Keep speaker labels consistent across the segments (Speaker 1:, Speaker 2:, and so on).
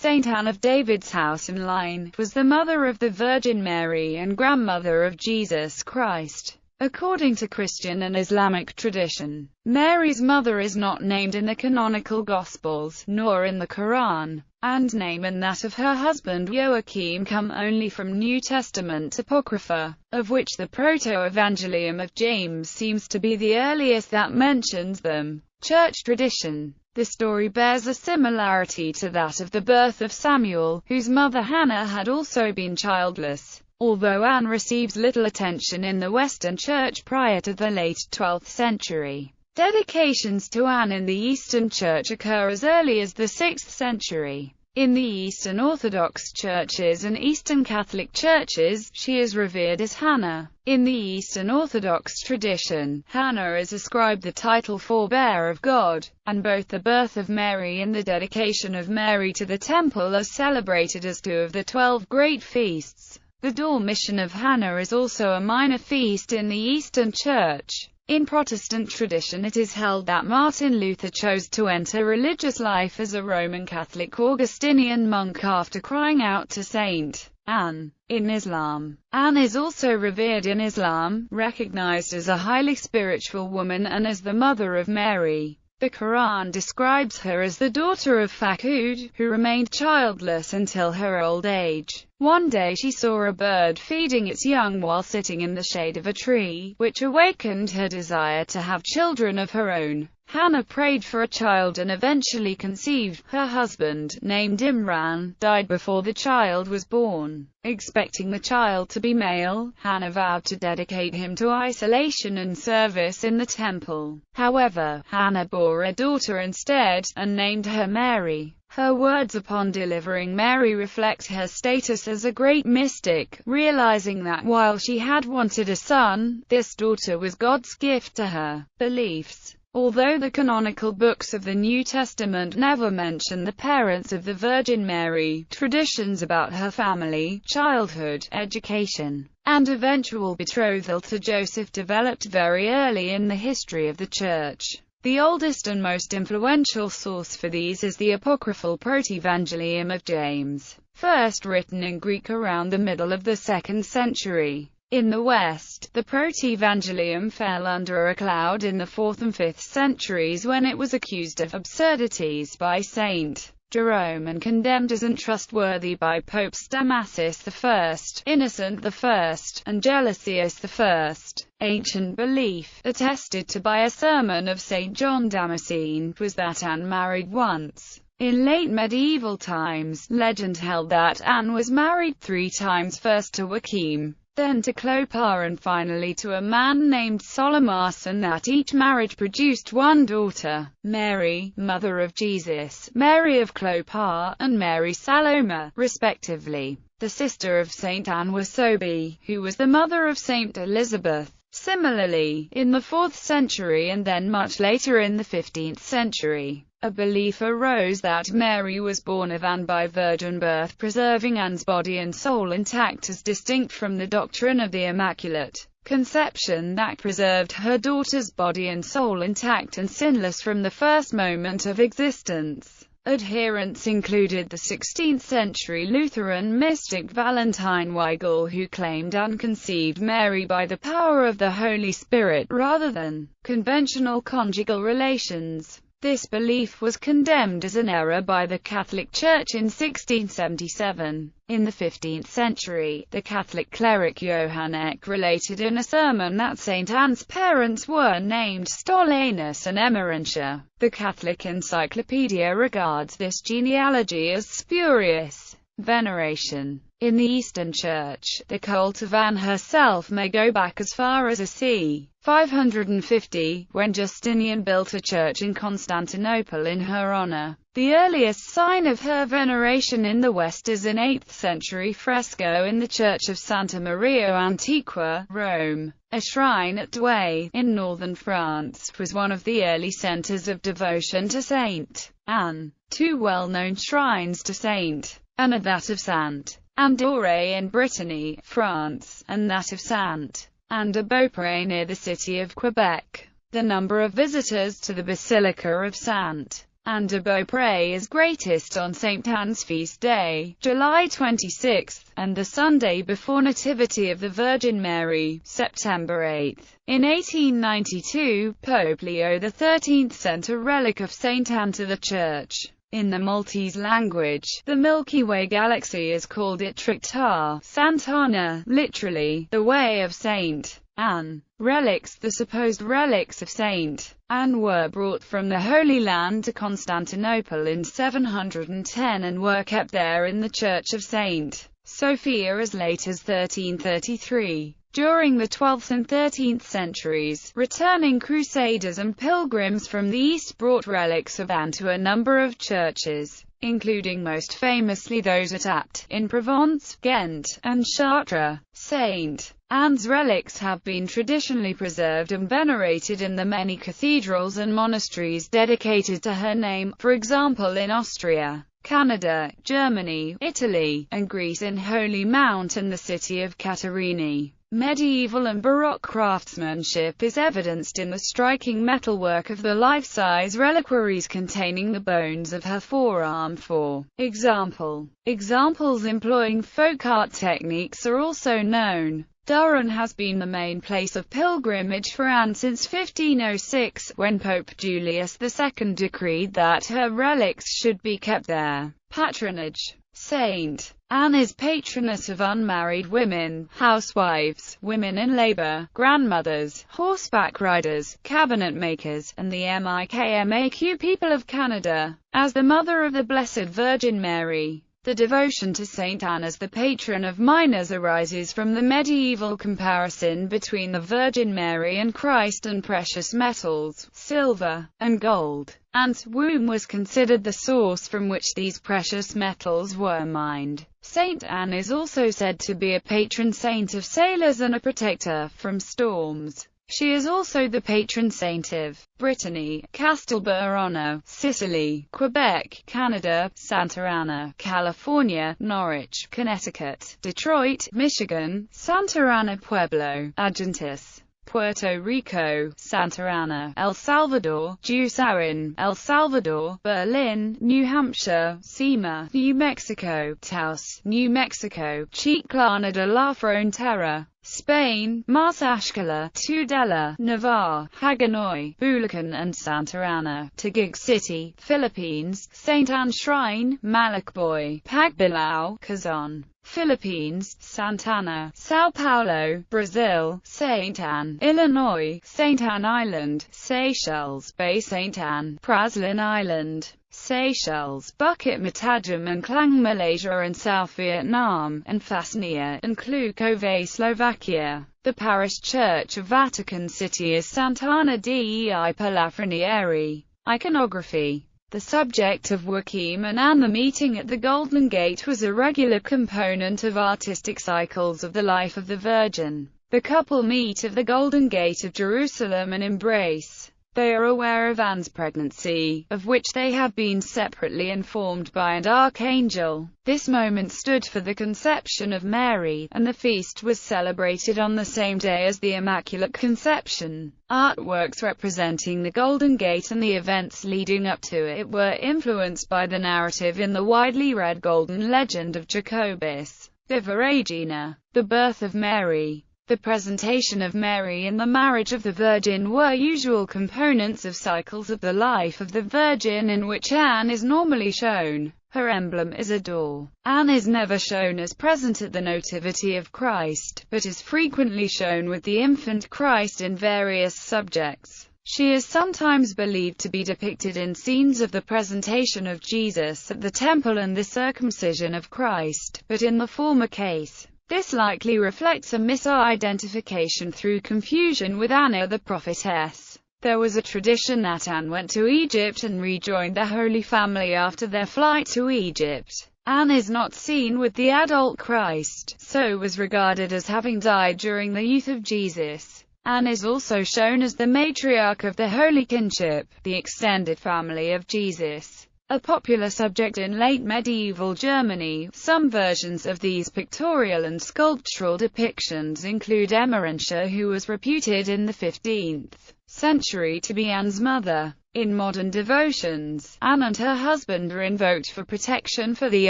Speaker 1: Saint Anne of David's house in line, was the mother of the Virgin Mary and grandmother of Jesus Christ. According to Christian and Islamic tradition, Mary's mother is not named in the canonical Gospels, nor in the Quran, and name and that of her husband Joachim come only from New Testament Apocrypha, of which the Proto-Evangelium of James seems to be the earliest that mentions them. Church tradition. The story bears a similarity to that of the birth of Samuel, whose mother Hannah had also been childless, although Anne receives little attention in the Western Church prior to the late 12th century. Dedications to Anne in the Eastern Church occur as early as the 6th century. In the Eastern Orthodox churches and Eastern Catholic churches, she is revered as Hannah. In the Eastern Orthodox tradition, Hannah is ascribed the title Forebear of God, and both the birth of Mary and the dedication of Mary to the temple are celebrated as two of the 12 great feasts. The Dormition of Hannah is also a minor feast in the Eastern Church. In Protestant tradition it is held that Martin Luther chose to enter religious life as a Roman Catholic Augustinian monk after crying out to Saint Anne. In Islam, Anne is also revered in Islam, recognized as a highly spiritual woman and as the mother of Mary. The Quran describes her as the daughter of Fakhud, who remained childless until her old age. One day she saw a bird feeding its young while sitting in the shade of a tree, which awakened her desire to have children of her own. Hannah prayed for a child and eventually conceived. Her husband, named Imran, died before the child was born. Expecting the child to be male, Hannah vowed to dedicate him to isolation and service in the temple. However, Hannah bore a daughter instead, and named her Mary. Her words upon delivering Mary reflect her status as a great mystic, realizing that while she had wanted a son, this daughter was God's gift to her. Beliefs. Although the canonical books of the New Testament never mention the parents of the Virgin Mary, traditions about her family, childhood, education, and eventual betrothal to Joseph developed very early in the history of the Church. The oldest and most influential source for these is the apocryphal Proto-Evangelium of James, first written in Greek around the middle of the 2nd century. In the West, the Proto-Evangelium fell under a cloud in the 4th and 5th centuries when it was accused of absurdities by St. Jerome and condemned as untrustworthy by Popes Damasus I, Innocent I, and Gelasius I. Ancient belief, attested to by a sermon of St. John Damascene, was that Anne married once. In late medieval times, legend held that Anne was married 3 times, first to Joachim, then to Clopin and finally to a man named Solymas, and that each marriage produced one daughter, Mary, mother of Jesus, Mary of Clopin, and Mary Salome, respectively. The sister of Saint Anne was Sophie, who was the mother of Saint Elizabeth. Similarly, in the 4th century and then much later in the 15th century, a belief arose that Mary was born of Anne by virgin birth, preserving Anne's body and soul intact as distinct from the doctrine of the Immaculate Conception that preserved her daughter's body and soul intact and sinless from the first moment of existence. Adherents included the 16th-century Lutheran mystic Valentine Weigel, who claimed Anne conceived Mary by the power of the Holy Spirit rather than conventional conjugal relations. This belief was condemned as an error by the Catholic Church in 1677. In the 15th century, the Catholic cleric Johann Eck related in a sermon that St. Anne's parents were named Stolenus and Emerentia. The Catholic Encyclopedia regards this genealogy as spurious. Veneration. In the Eastern Church, the cult of Anne herself may go back as far as c. 550, when Justinian built a church in Constantinople in her honor. The earliest sign of her veneration in the West is an 8th-century fresco in the Church of Santa Maria Antiqua, Rome. A shrine at Douai, in northern France, was one of the early centers of devotion to Saint Anne. 2 well-known shrines to Saint Anne are that of Saint Anne d'Auray in Brittany, France, and that of Saint Anne de Beaupré near the city of Quebec. The number of visitors to the Basilica of Saint and de Beaupré is greatest on St. Anne's feast day, July 26, and the Sunday before Nativity of the Virgin Mary, September 8. In 1892, Pope Leo XIII sent a relic of St. Anne to the Church. In the Maltese language, the Milky Way galaxy is called Itrictar Sant'Anna, literally, the way of Saint Anne. Relics. The supposed relics of Saint Anne were brought from the Holy Land to Constantinople in 710 and were kept there in the Church of St. Sophia as late as 1333. During the 12th and 13th centuries, returning crusaders and pilgrims from the East brought relics of Anne to a number of churches, including most famously those at Apt, in Provence, Ghent, and Chartres. St. Anne's relics have been traditionally preserved and venerated in the many cathedrals and monasteries dedicated to her name, for example in Austria, Canada, Germany, Italy, and Greece in Holy Mount and the city of Katerini. Medieval and Baroque craftsmanship is evidenced in the striking metalwork of the life-size reliquaries containing the bones of her forearm. For example, examples employing folk art techniques are also known. Durham has been the main place of pilgrimage for Anne since 1506, when Pope Julius II decreed that her relics should be kept there. Patronage. Saint Anne is patroness of unmarried women, housewives, women in labor, grandmothers, horseback riders, cabinet makers, and the MIKMAQ people of Canada. As the mother of the Blessed Virgin Mary, the devotion to Saint Anne as the patron of miners arises from the medieval comparison between the Virgin Mary and Christ and precious metals, silver, and gold. Anne's womb was considered the source from which these precious metals were mined. Saint Anne is also said to be a patron saint of sailors and a protector from storms. She is also the patron saint of Brittany, Castelbuono, Sicily, Quebec, Canada, Santa Ana, California, Norwich, Connecticut, Detroit, Michigan, Santa Ana Pueblo, Argentis, Puerto Rico, Santa Ana, El Salvador, Jusarin, El Salvador, Berlin, New Hampshire, Sema, New Mexico, Taos, New Mexico, Chiclana de la Frontera, Spain, Marsashkala, Tudela, Navarre, Hagonoy, Bulacan and Santa Ana, Taguig City, Philippines, St. Anne Shrine, Malakboy, Pagbilao, Quezon, Philippines, Santana, Sao Paulo, Brazil, St. Anne, Illinois, St. Anne Island, Seychelles, Bay St. Anne, Praslin Island, Seychelles, Bukit Matajam and Klang Malaysia and South Vietnam, and Fasnia, and Klukovy Slovakia. The parish church of Vatican City is Sant'Anna dei Palafrenieri. Iconography. The subject of Joachim and Anne. The meeting at the Golden Gate was a regular component of artistic cycles of the life of the Virgin. The couple meet at the Golden Gate of Jerusalem and embrace. They are aware of Anne's pregnancy, of which they have been separately informed by an archangel. This moment stood for the conception of Mary, and the feast was celebrated on the same day as the Immaculate Conception. Artworks representing the Golden Gate and the events leading up to it were influenced by the narrative in the widely read Golden Legend of Jacobus, Viva Regina, the birth of Mary. The presentation of Mary and the marriage of the Virgin were usual components of cycles of the life of the Virgin in which Anne is normally shown. Her emblem is a door. Anne is never shown as present at the Nativity of Christ, but is frequently shown with the infant Christ in various subjects. She is sometimes believed to be depicted in scenes of the presentation of Jesus at the temple and the circumcision of Christ, but in the former case, this likely reflects a misidentification through confusion with Anna the prophetess. There was a tradition that Anne went to Egypt and rejoined the Holy Family after their flight to Egypt. Anne is not seen with the adult Christ, so was regarded as having died during the youth of Jesus. Anne is also shown as the matriarch of the Holy Kinship, the extended family of Jesus. A popular subject in late medieval Germany, some versions of these pictorial and sculptural depictions include Emmerentia, who was reputed in the 15th century to be Anne's mother. In modern devotions, Anne and her husband are invoked for protection for the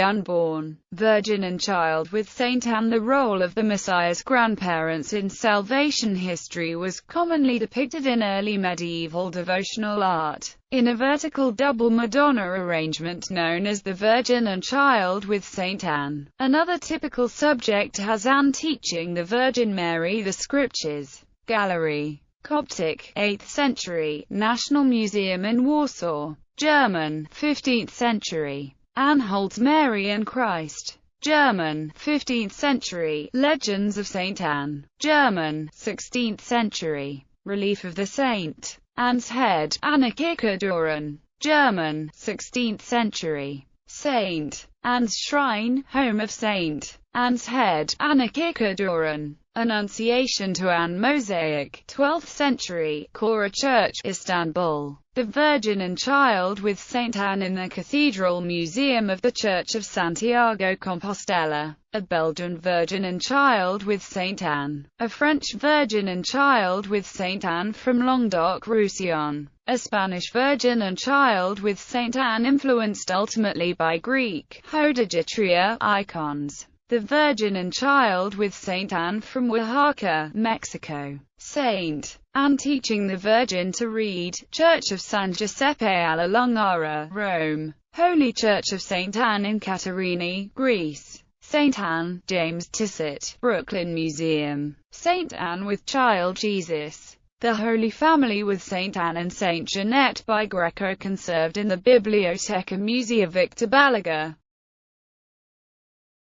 Speaker 1: unborn, virgin and child with Saint Anne. The role of the Messiah's grandparents in salvation history was commonly depicted in early medieval devotional art, in a vertical double Madonna arrangement known as the Virgin and Child with Saint Anne. Another typical subject has Anne teaching the Virgin Mary the Scriptures. Gallery. Coptic, 8th century, National Museum in Warsaw. German, 15th century. Anne holds Mary and Christ. German, 15th century, Legends of Saint Anne. German, 16th century. Relief of the Saint. Anne's head, Anna-Kika-Doran. German, 16th century. Saint Anne's shrine, home of Saint Anne's head, Anna-Kika-Doran. Annunciation to Anne mosaic, 12th century, Kora Church, Istanbul. The Virgin and Child with Saint Anne in the Cathedral Museum of the Church of Santiago Compostela. A Belgian Virgin and Child with Saint Anne. A French Virgin and Child with Saint Anne from Languedoc-Roussillon. A Spanish Virgin and Child with Saint Anne influenced ultimately by Greek Hodegetria icons. The Virgin and Child with Saint Anne from Oaxaca, Mexico. Saint Anne teaching the Virgin to read. Church of San Giuseppe alla Lungara, Rome. Holy Church of Saint Anne in Katerini, Greece. Saint Anne, James Tissot, Brooklyn Museum. Saint Anne with Child Jesus. The Holy Family with Saint Anne and Saint Jeanette by Greco conserved in the Biblioteca Musea Victor Balaguer.